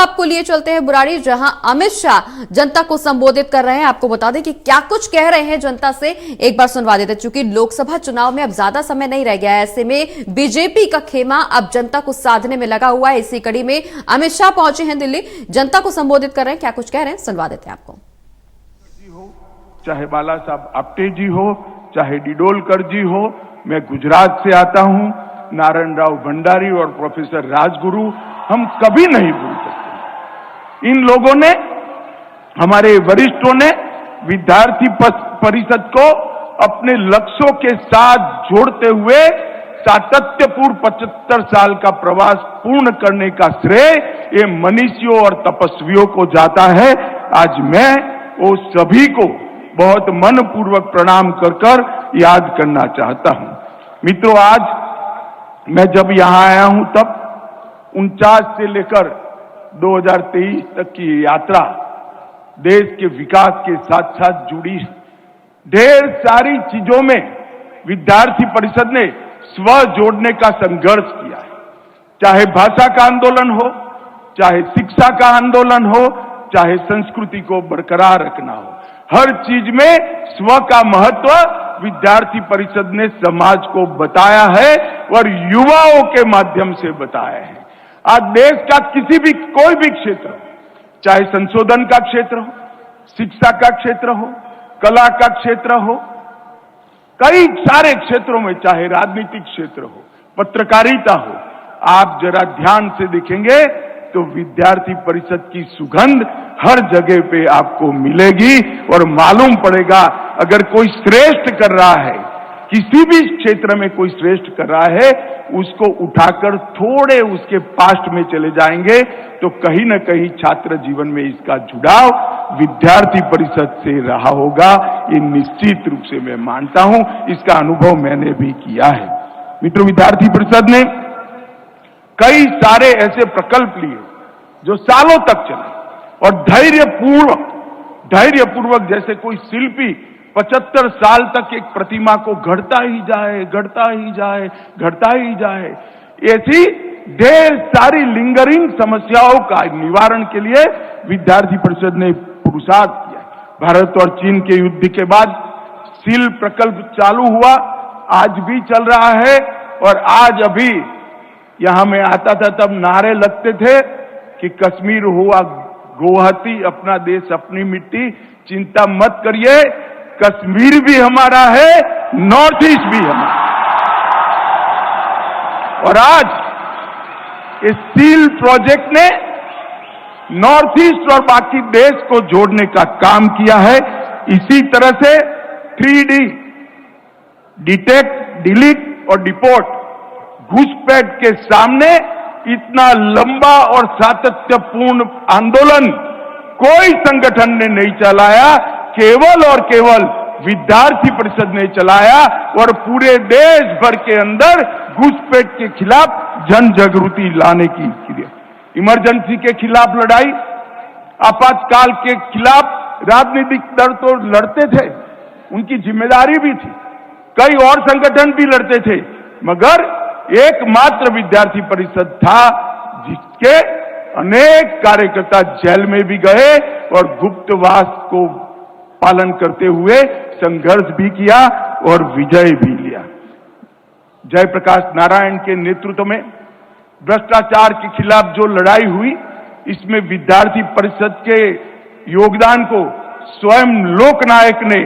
आपको लिए चलते हैं बुराड़ी, जहां अमित शाह जनता को संबोधित कर रहे हैं। आपको बता दें कि क्या कुछ कह रहे हैं जनता से, एक बार सुनवा देते, क्योंकि लोकसभा चुनाव में अब ज्यादा समय नहीं रह गया है। ऐसे में बीजेपी का खेमा अब जनता को साधने में लगा हुआ है। इसी कड़ी में अमित शाह पहुंचे हैं दिल्ली, जनता को संबोधित कर रहे हैं। क्या कुछ कह रहे हैं सुनवा देते हैं आपको। चाहे बाला साहब आप्टे जी हो, चाहे डिडोलकर जी हो, मैं गुजरात से आता हूं, नारायण राव भंडारी और प्रोफेसर राजगुरु हम कभी नहीं भूल सकते। इन लोगों ने, हमारे वरिष्ठों ने विद्यार्थी परिषद को अपने लक्ष्यों के साथ जोड़ते हुए सातत्यपूर्ण 75 साल का प्रवास पूर्ण करने का श्रेय ये मनीषियों और तपस्वियों को जाता है। आज मैं वो सभी को बहुत मनपूर्वक प्रणाम कर याद करना चाहता हूं। मित्रों, आज मैं जब यहां आया हूं तब 49 से लेकर 2023 तक की यात्रा देश के विकास के साथ साथ जुड़ी। ढेर सारी चीजों में विद्यार्थी परिषद ने स्व जोड़ने का संघर्ष किया है। चाहे भाषा का आंदोलन हो, चाहे शिक्षा का आंदोलन हो, चाहे संस्कृति को बरकरार रखना हो, हर चीज में स्व का महत्व विद्यार्थी परिषद ने समाज को बताया है और युवाओं के माध्यम से बताया है। आज देश का किसी भी कोई भी क्षेत्र, चाहे संशोधन का क्षेत्र हो, शिक्षा का क्षेत्र हो, कला का क्षेत्र हो, कई सारे क्षेत्रों में, चाहे राजनीतिक क्षेत्र हो, पत्रकारिता हो, आप जरा ध्यान से देखेंगे तो विद्यार्थी परिषद की सुगंध हर जगह पे आपको मिलेगी और मालूम पड़ेगा अगर कोई श्रेष्ठ कर रहा है, किसी भी क्षेत्र में कोई श्रेष्ठ कर रहा है, उसको उठाकर थोड़े उसके पास्ट में चले जाएंगे तो कहीं न कहीं छात्र जीवन में इसका जुड़ाव विद्यार्थी परिषद से रहा होगा। ये निश्चित रूप से मैं मानता हूं, इसका अनुभव मैंने भी किया है। मित्रों, विद्यार्थी परिषद ने कई सारे ऐसे प्रकल्प लिए जो सालों तक चले और धैर्यपूर्वक जैसे कोई शिल्पी 75 साल तक एक प्रतिमा को गढ़ता ही जाए, ऐसी ढेर सारी लिंगरिंग समस्याओं का निवारण के लिए विद्यार्थी परिषद ने पुरुषार्थ किया। भारत और चीन के युद्ध के बाद सील प्रकल्प चालू हुआ, आज भी चल रहा है। और आज अभी यहां मैं आता था तब नारे लगते थे कि कश्मीर हुआ गुवाहाटी, अपना देश अपनी मिट्टी, चिंता मत करिए, कश्मीर भी हमारा है, नॉर्थ ईस्ट भी हमारा। और आज इस स्टील प्रोजेक्ट ने नॉर्थ ईस्ट और बाकी देश को जोड़ने का काम किया है। इसी तरह से 3D डिटेक्ट, डिलीट और डिपोर्ट, घुसपैठ के सामने इतना लंबा और सातत्यपूर्ण आंदोलन कोई संगठन ने नहीं चलाया, केवल और केवल विद्यार्थी परिषद ने चलाया और पूरे देश भर के अंदर घुसपैठ के खिलाफ जन जागृति लाने की क्रिया। इमरजेंसी के खिलाफ लड़ाई, आपातकाल के खिलाफ राजनीतिक दल तो लड़ते थे, उनकी जिम्मेदारी भी थी, कई और संगठन भी लड़ते थे, मगर एकमात्र विद्यार्थी परिषद था जिसके अनेक कार्यकर्ता जेल में भी गए और गुप्तवास को पालन करते हुए संघर्ष भी किया और विजय भी लिया। जयप्रकाश नारायण के नेतृत्व में भ्रष्टाचार के खिलाफ जो लड़ाई हुई, इसमें विद्यार्थी परिषद के योगदान को स्वयं लोकनायक ने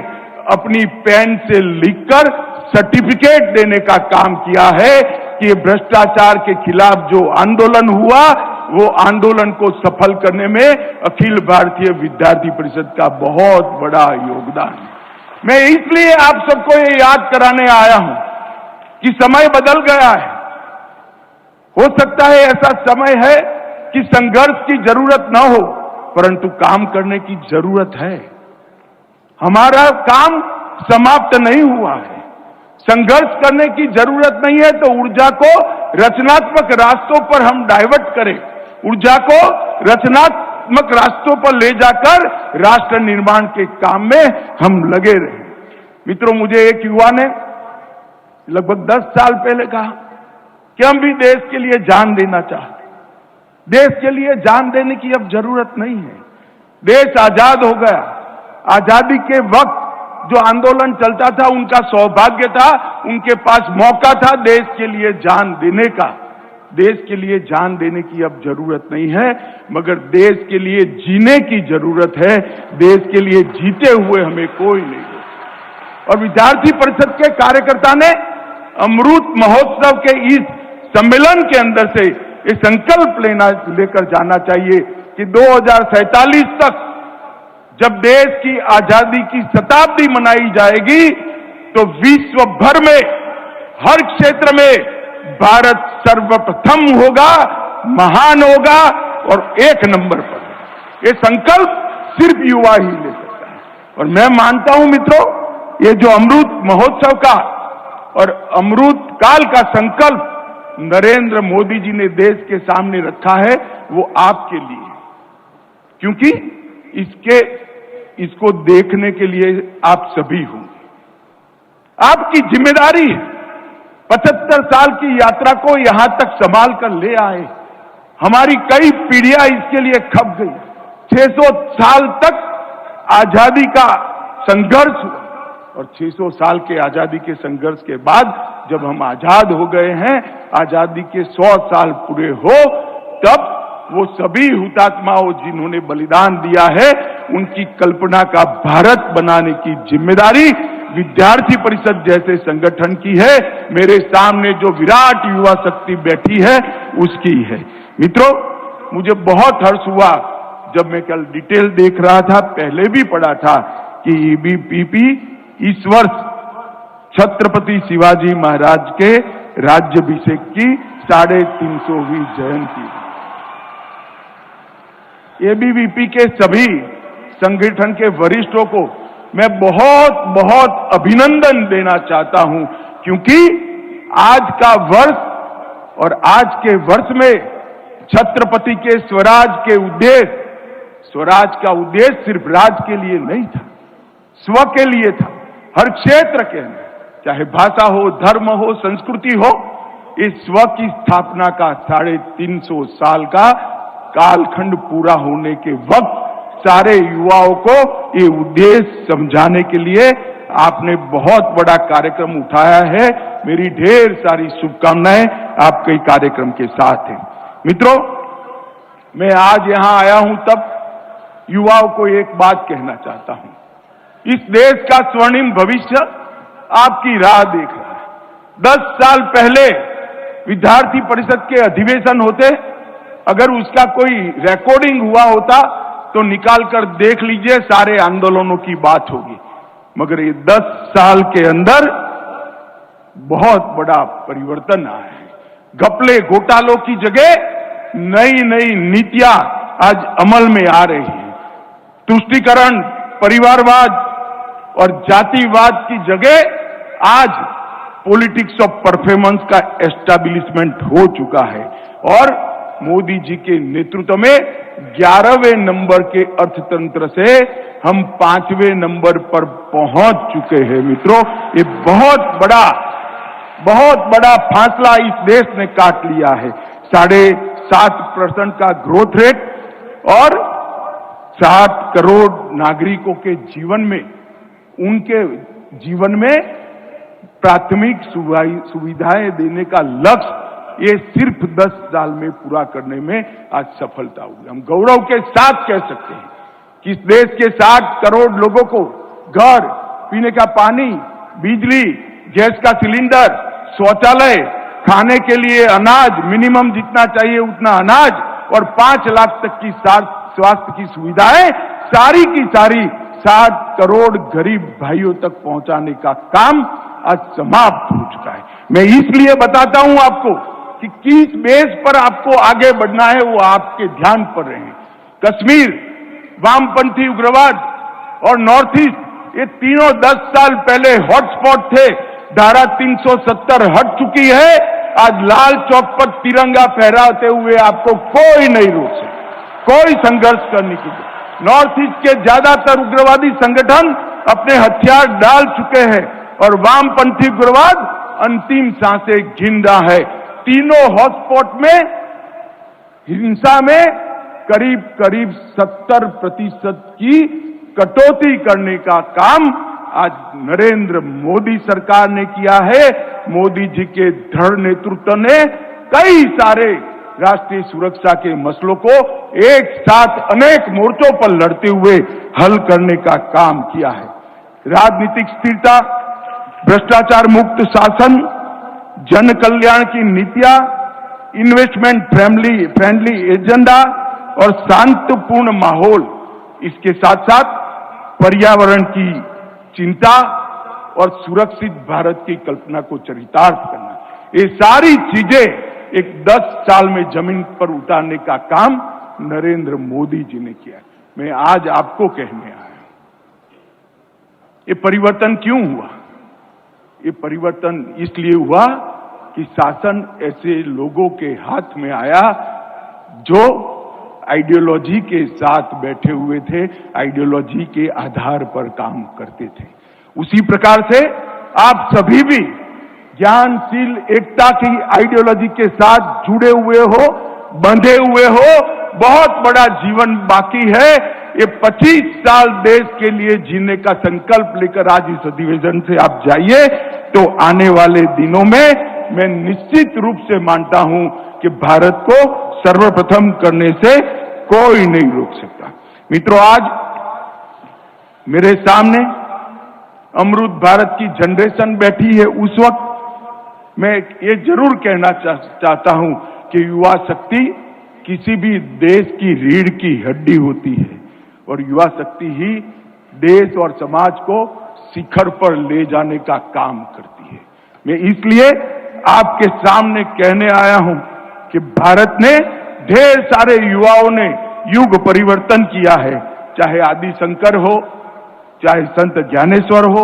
अपनी पेन से लिखकर सर्टिफिकेट देने का काम किया है कि भ्रष्टाचार के खिलाफ जो आंदोलन हुआ, वो आंदोलन को सफल करने में अखिल भारतीय विद्यार्थी परिषद का बहुत बड़ा योगदान है। मैं इसलिए आप सबको ये याद कराने आया हूं कि समय बदल गया है। हो सकता है ऐसा समय है कि संघर्ष की जरूरत न हो, परंतु काम करने की जरूरत है। हमारा काम समाप्त नहीं हुआ है, संघर्ष करने की जरूरत नहीं है, तो ऊर्जा को रचनात्मक रास्तों पर हम डाइवर्ट करें, ऊर्जा को रचनात्मक रास्तों पर ले जाकर राष्ट्र निर्माण के काम में हम लगे रहे। मित्रों, मुझे एक युवा ने लगभग 10 साल पहले कहा कि हम भी देश के लिए जान देना चाहते। देश के लिए जान देने की अब जरूरत नहीं है। देश आजाद हो गया। आजादी के वक्त जो आंदोलन चलता था, उनका सौभाग्य था, उनके पास मौका था देश के लिए जान देने का। देश के लिए जान देने की अब जरूरत नहीं है, मगर देश के लिए जीने की जरूरत है। देश के लिए जीते हुए हमें कोई नहीं है। और विद्यार्थी परिषद के कार्यकर्ता ने अमृत महोत्सव के इस सम्मेलन के अंदर से ये संकल्प लेकर जाना चाहिए कि 2047 तक जब देश की आजादी की शताब्दी मनाई जाएगी, तो विश्व भर में हर क्षेत्र में भारत सर्वप्रथम होगा, महान होगा और एक नंबर पर। ये संकल्प सिर्फ युवा ही ले सकता है। और मैं मानता हूं मित्रों, ये जो अमृत महोत्सव का और अमृत काल का संकल्प नरेंद्र मोदी जी ने देश के सामने रखा है, वो आपके लिए है। क्योंकि इसको देखने के लिए आप सभी होंगे। आपकी जिम्मेदारी है। 75 साल की यात्रा को यहां तक संभाल कर ले आए। हमारी कई पीढ़ियां इसके लिए खप गई। 600 साल तक आजादी का संघर्ष हुआ और 600 साल के आजादी के संघर्ष के बाद जब हम आजाद हो गए हैं, आजादी के 100 साल पूरे हो, तब वो सभी हुतात्माओं जिन्होंने बलिदान दिया है, उनकी कल्पना का भारत बनाने की जिम्मेदारी विद्यार्थी परिषद जैसे संगठन की है। मेरे सामने जो विराट युवा शक्ति बैठी है, उसकी है। मित्रों, मुझे बहुत हर्ष हुआ जब मैं कल डिटेल देख रहा था, पहले भी पढ़ा था कि ईबीपीपी इस वर्ष छत्रपति शिवाजी महाराज के राज्याभिषेक की 350वीं जयंती। एबीवीपी के सभी संगठन के वरिष्ठों को मैं बहुत बहुत अभिनंदन देना चाहता हूं, क्योंकि आज का वर्ष और आज के वर्ष में छत्रपति के स्वराज के उद्देश्य, स्वराज का उद्देश्य सिर्फ राज के लिए नहीं था, स्व के लिए था। हर क्षेत्र के अंदर, चाहे भाषा हो, धर्म हो, संस्कृति हो, इस स्व की स्थापना का 350 साल का कालखंड पूरा होने के वक्त सारे युवाओं को ये उद्देश्य समझाने के लिए आपने बहुत बड़ा कार्यक्रम उठाया है। मेरी ढेर सारी शुभकामनाएं आपके कार्यक्रम के साथ हैं। मित्रों, मैं आज यहां आया हूं तब युवाओं को एक बात कहना चाहता हूं। इस देश का स्वर्णिम भविष्य आपकी राह देख रहा है। 10 साल पहले विद्यार्थी परिषद के अधिवेशन होते, अगर उसका कोई रिकॉर्डिंग हुआ होता तो निकाल कर देख लीजिए, सारे आंदोलनों की बात होगी। मगर ये 10 साल के अंदर बहुत बड़ा परिवर्तन आया है। घपले घोटालों की जगह नई नई नीतियां आज अमल में आ रही है। तुष्टीकरण, परिवारवाद और जातिवाद की जगह आज पॉलिटिक्स ऑफ परफॉर्मेंस का एस्टैब्लिशमेंट हो चुका है और मोदी जी के नेतृत्व में 11वें नंबर के अर्थतंत्र से हम 5वें नंबर पर पहुंच चुके हैं। मित्रों, ये बहुत बड़ा फासला इस देश ने काट लिया है। 7.5% का ग्रोथ रेट और 7 करोड़ नागरिकों के जीवन में, उनके जीवन में प्राथमिक सुविधाएं देने का लक्ष्य ये सिर्फ 10 साल में पूरा करने में आज सफलता हुई। हम गौरव के साथ कह सकते हैं कि इस देश के 60 करोड़ लोगों को घर, पीने का पानी, बिजली, गैस का सिलेंडर, शौचालय, खाने के लिए अनाज, मिनिमम जितना चाहिए उतना अनाज और 5 लाख तक की स्वास्थ्य की सुविधाएं, सारी की सारी 60 करोड़ गरीब भाइयों तक पहुंचाने का काम आज समाप्त हो चुका है। मैं इसलिए बताता हूं आपको कि किस बेस पर आपको आगे बढ़ना है, वो आपके ध्यान पर रहे। कश्मीर, वामपंथी उग्रवाद और नॉर्थ ईस्ट, ये तीनों 10 साल पहले हॉटस्पॉट थे। धारा 370 हट चुकी है। आज लाल चौक पर तिरंगा फहराते हुए आपको कोई नहीं रोक सकता, कोई संघर्ष करने की। नॉर्थ ईस्ट के ज्यादातर उग्रवादी संगठन अपने हथियार डाल चुके हैं और वामपंथी उग्रवाद अंतिम सांसें गिन रहा है। तीनों हॉटस्पॉट में हिंसा में करीब करीब 70% की कटौती करने का काम आज नरेंद्र मोदी सरकार ने किया है। मोदी जी के दृढ़ नेतृत्व ने कई सारे राष्ट्रीय सुरक्षा के मसलों को एक साथ अनेक मोर्चों पर लड़ते हुए हल करने का काम किया है। राजनीतिक स्थिरता, भ्रष्टाचार मुक्त शासन, जन कल्याण की नीतियां, इन्वेस्टमेंट फ्रेंडली एजेंडा और शांतिपूर्ण माहौल, इसके साथ साथ पर्यावरण की चिंता और सुरक्षित भारत की कल्पना को चरितार्थ करना, ये सारी चीजें एक 10 साल में जमीन पर उतारने का काम नरेंद्र मोदी जी ने किया। मैं आज आपको कहने आया हूं, ये परिवर्तन क्यों हुआ? ये परिवर्तन इसलिए हुआ कि शासन ऐसे लोगों के हाथ में आया जो आइडियोलॉजी के साथ बैठे हुए थे, आइडियोलॉजी के आधार पर काम करते थे। उसी प्रकार से आप सभी भी ज्ञानशील एकता की आइडियोलॉजी के साथ जुड़े हुए हो, बंधे हुए हो। बहुत बड़ा जीवन बाकी है। ये 25 साल देश के लिए जीने का संकल्प लेकर आज इस अधिवेशन से आप जाइए, तो आने वाले दिनों में मैं निश्चित रूप से मानता हूं कि भारत को सर्वप्रथम करने से कोई नहीं रोक सकता। मित्रों, आज मेरे सामने अमृत भारत की जनरेशन बैठी है। उस वक्त मैं ये जरूर कहना चाहता हूं कि युवा शक्ति किसी भी देश की रीढ़ की हड्डी होती है और युवा शक्ति ही देश और समाज को शिखर पर ले जाने का काम करती है। मैं इसलिए आपके सामने कहने आया हूं कि भारत ने ढेर सारे युवाओं ने युग परिवर्तन किया है, चाहे आदि शंकर हो, चाहे संत ज्ञानेश्वर हो,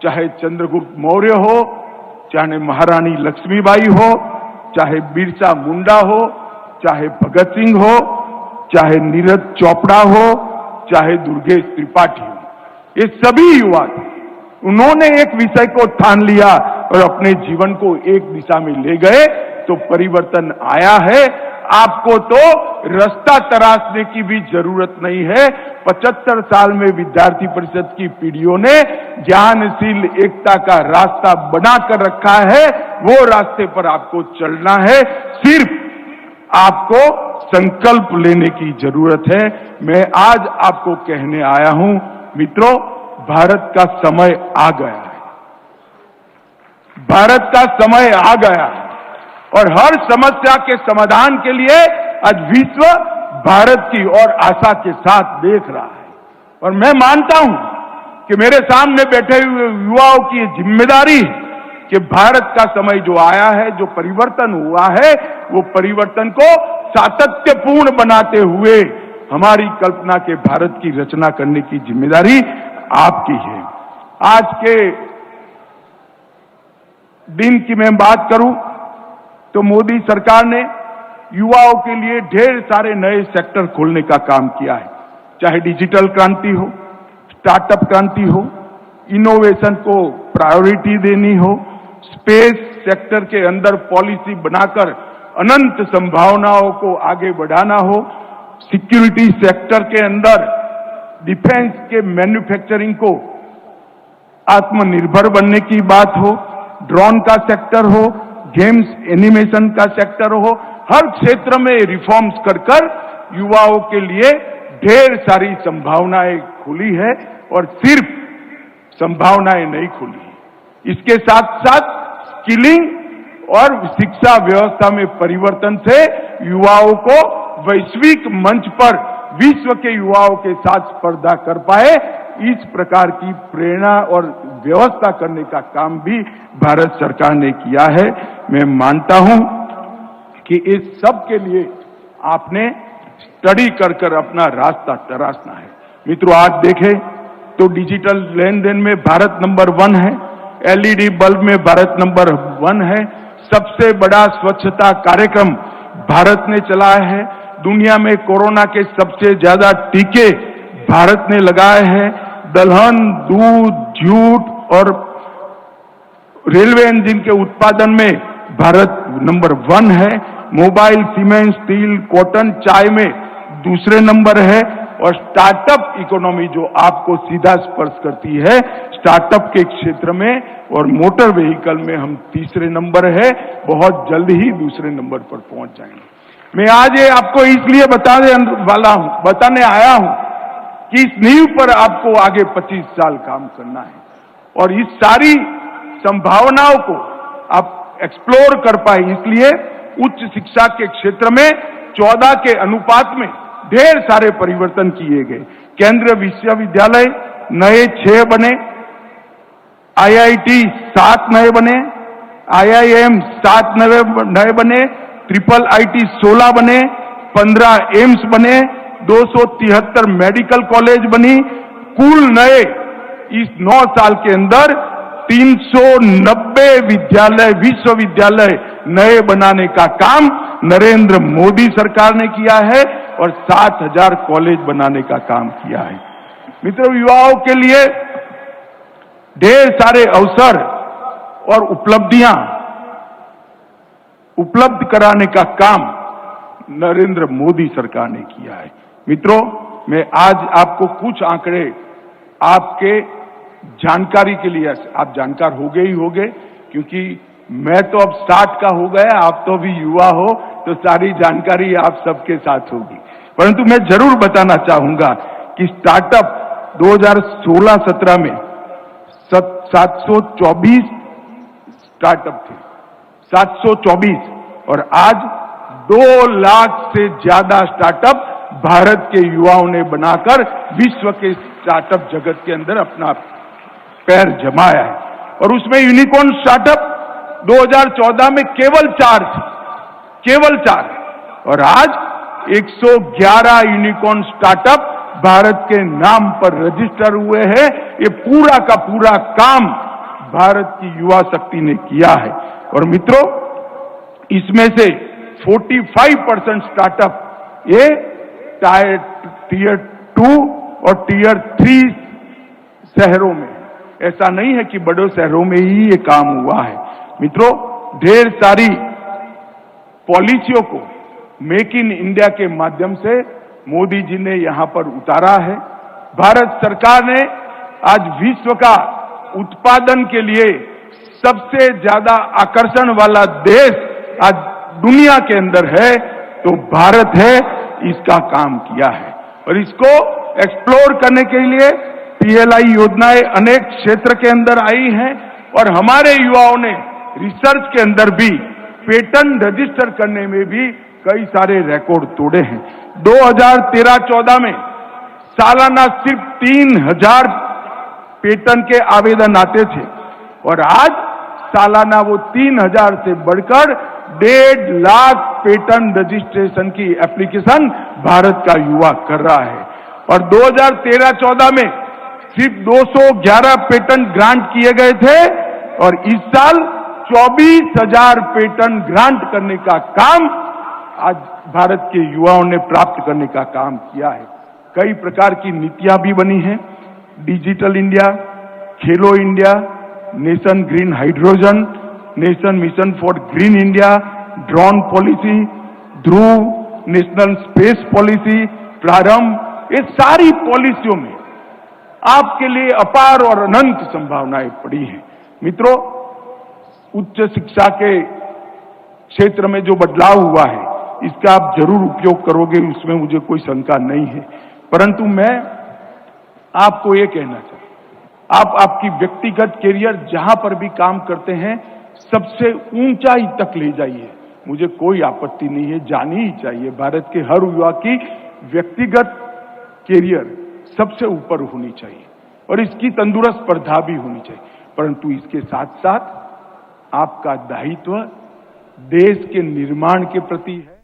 चाहे चंद्रगुप्त मौर्य हो, चाहे महारानी लक्ष्मीबाई हो, चाहे बिरसा मुंडा हो, चाहे भगत सिंह हो, चाहे नीरज चोपड़ा हो, चाहे दुर्गेश त्रिपाठी हो। ये सभी युवा थे, उन्होंने एक विषय को ठान लिया और अपने जीवन को एक दिशा में ले गए, तो परिवर्तन आया है। आपको तो रास्ता तराशने की भी जरूरत नहीं है। 75 साल में विद्यार्थी परिषद की पीढ़ियों ने ज्ञानशील एकता का रास्ता बनाकर रखा है। वो रास्ते पर आपको चलना है, सिर्फ आपको संकल्प लेने की जरूरत है। मैं आज आपको कहने आया हूं, मित्रों, भारत का समय आ गया है। भारत का समय आ गया है और हर समस्या के समाधान के लिए आज विश्व भारत की ओर आशा के साथ देख रहा है। और मैं मानता हूं कि मेरे सामने बैठे हुए युवाओं की जिम्मेदारी है कि भारत का समय जो आया है, जो परिवर्तन हुआ है, वो परिवर्तन को सातत्यपूर्ण बनाते हुए हमारी कल्पना के भारत की रचना करने की जिम्मेदारी आपकी है। आज के दिन की मैं बात करूं तो मोदी सरकार ने युवाओं के लिए ढेर सारे नए सेक्टर खोलने का काम किया है, चाहे डिजिटल क्रांति हो, स्टार्टअप क्रांति हो, इनोवेशन को प्रायोरिटी देनी हो, स्पेस सेक्टर के अंदर पॉलिसी बनाकर अनंत संभावनाओं को आगे बढ़ाना हो, सिक्योरिटी सेक्टर के अंदर डिफेंस के मैन्युफैक्चरिंग को आत्मनिर्भर बनने की बात हो, ड्रोन का सेक्टर हो, गेम्स एनिमेशन का सेक्टर हो, हर क्षेत्र में रिफॉर्म्स कर युवाओं के लिए ढेर सारी संभावनाएं खुली है। और सिर्फ संभावनाएं नहीं खुली, इसके साथ साथ स्किलिंग और शिक्षा व्यवस्था में परिवर्तन से युवाओं को वैश्विक मंच पर विश्व के युवाओं के साथ स्पर्धा कर पाए, इस प्रकार की प्रेरणा और व्यवस्था करने का काम भी भारत सरकार ने किया है। मैं मानता हूं कि इस सब के लिए आपने स्टडी कर अपना रास्ता तराशना है। मित्रों, आज देखें तो डिजिटल लेन देन में भारत नंबर 1 है, एलईडी बल्ब में भारत नंबर 1 है, सबसे बड़ा स्वच्छता कार्यक्रम भारत ने चलाया है, दुनिया में कोरोना के सबसे ज्यादा टीके भारत ने लगाए हैं, दलहन, दूध, जूट और रेलवे इंजन के उत्पादन में भारत नंबर 1 है। मोबाइल, सीमेंट, स्टील, कॉटन, चाय में दूसरे नंबर है, और स्टार्टअप इकोनॉमी जो आपको सीधा स्पर्श करती है, स्टार्टअप के क्षेत्र में और मोटर व्हीकल में हम तीसरे नंबर है, बहुत जल्द ही दूसरे नंबर पर पहुंच जाएंगे। मैं आज ये आपको इसलिए बताने आया हूं कि इस नींव पर आपको आगे 25 साल काम करना है, और इस सारी संभावनाओं को आप एक्सप्लोर कर पाए, इसलिए उच्च शिक्षा के क्षेत्र में 14 के अनुपात में ढेर सारे परिवर्तन किए गए। केंद्रीय विश्वविद्यालय नए 6 बने, IIT 7 नए बने, IIM 7 नए बने, ट्रिपल IT 16 बने, 15 एम्स बने, 273 मेडिकल कॉलेज बनी। कुल नए इस 9 साल के अंदर 390 विश्वविद्यालय नए बनाने का काम नरेंद्र मोदी सरकार ने किया है, और 7000 कॉलेज बनाने का काम किया है। मित्रों, युवाओं के लिए ढेर सारे अवसर और उपलब्धियां उपलब्ध कराने का काम नरेंद्र मोदी सरकार ने किया है। मित्रों, मैं आज आपको कुछ आंकड़े आपके जानकारी के लिए, आप जानकार हो गए ही हो गए, क्योंकि मैं तो अब 60 का हो गया, आप तो अभी युवा हो, तो सारी जानकारी आप सबके साथ होगी। परंतु मैं जरूर बताना चाहूंगा कि स्टार्टअप 2016-17 में 724 स्टार्टअप थे, 724, और आज 2 लाख से ज्यादा स्टार्टअप भारत के युवाओं ने बनाकर विश्व के स्टार्टअप जगत के अंदर अपना पैर जमाया है। और उसमें यूनिकॉर्न स्टार्टअप 2014 में केवल 4 थे, केवल 4, और आज 111 यूनिकॉर्न स्टार्टअप भारत के नाम पर रजिस्टर हुए हैं। ये पूरा का पूरा काम भारत की युवा शक्ति ने किया है। और मित्रों, इसमें से 45% स्टार्टअप ये टीयर 2 और टीयर 3 शहरों में, ऐसा नहीं है कि बड़े शहरों में ही ये काम हुआ है। मित्रों, ढेर सारी पॉलिसियों को मेक इन इंडिया के माध्यम से मोदी जी ने यहां पर उतारा है। भारत सरकार ने आज विश्व का उत्पादन के लिए सबसे ज्यादा आकर्षण वाला देश आज दुनिया के अंदर है तो भारत है, इसका काम किया है। और इसको एक्सप्लोर करने के लिए PLI योजनाएं अनेक क्षेत्र के अंदर आई हैं, और हमारे युवाओं ने रिसर्च के अंदर भी पेटेंट रजिस्टर करने में भी कई सारे रिकॉर्ड तोड़े हैं। 2013-14 में सालाना सिर्फ 3000 पेटेंट के आवेदन आते थे, और आज सालाना वो 3000 से बढ़कर 1.5 लाख पेटेंट रजिस्ट्रेशन की एप्लीकेशन भारत का युवा कर रहा है। और 2013-14 में सिर्फ 211 पेटेंट ग्रांट किए गए थे, और इस साल 24,000 पेटेंट ग्रांट करने का काम आज भारत के युवाओं ने प्राप्त करने का काम किया है। कई प्रकार की नीतियां भी बनी हैं, digital India, Khelo India, nation green hydrogen, nation mission for green India, drone policy, Dhruv, national space policy, प्रारंभ, ये सारी पॉलिसियों में आपके लिए अपार और अनंत संभावनाएं पड़ी हैं। मित्रों, उच्च शिक्षा के क्षेत्र में जो बदलाव हुआ है, इसका आप जरूर उपयोग करोगे, उसमें मुझे कोई शंका नहीं है। परंतु मैं आपको ये कहना चाहता हूं, आप आपकी व्यक्तिगत कैरियर जहां पर भी काम करते हैं, सबसे ऊंचाई तक ले जाइए, मुझे कोई आपत्ति नहीं है, जानी ही चाहिए। भारत के हर युवा की व्यक्तिगत कैरियर सबसे ऊपर होनी चाहिए, और इसकी तंदुरुस्त स्पर्धा भी होनी चाहिए। परंतु इसके साथ साथ आपका दायित्व देश के निर्माण के प्रति है।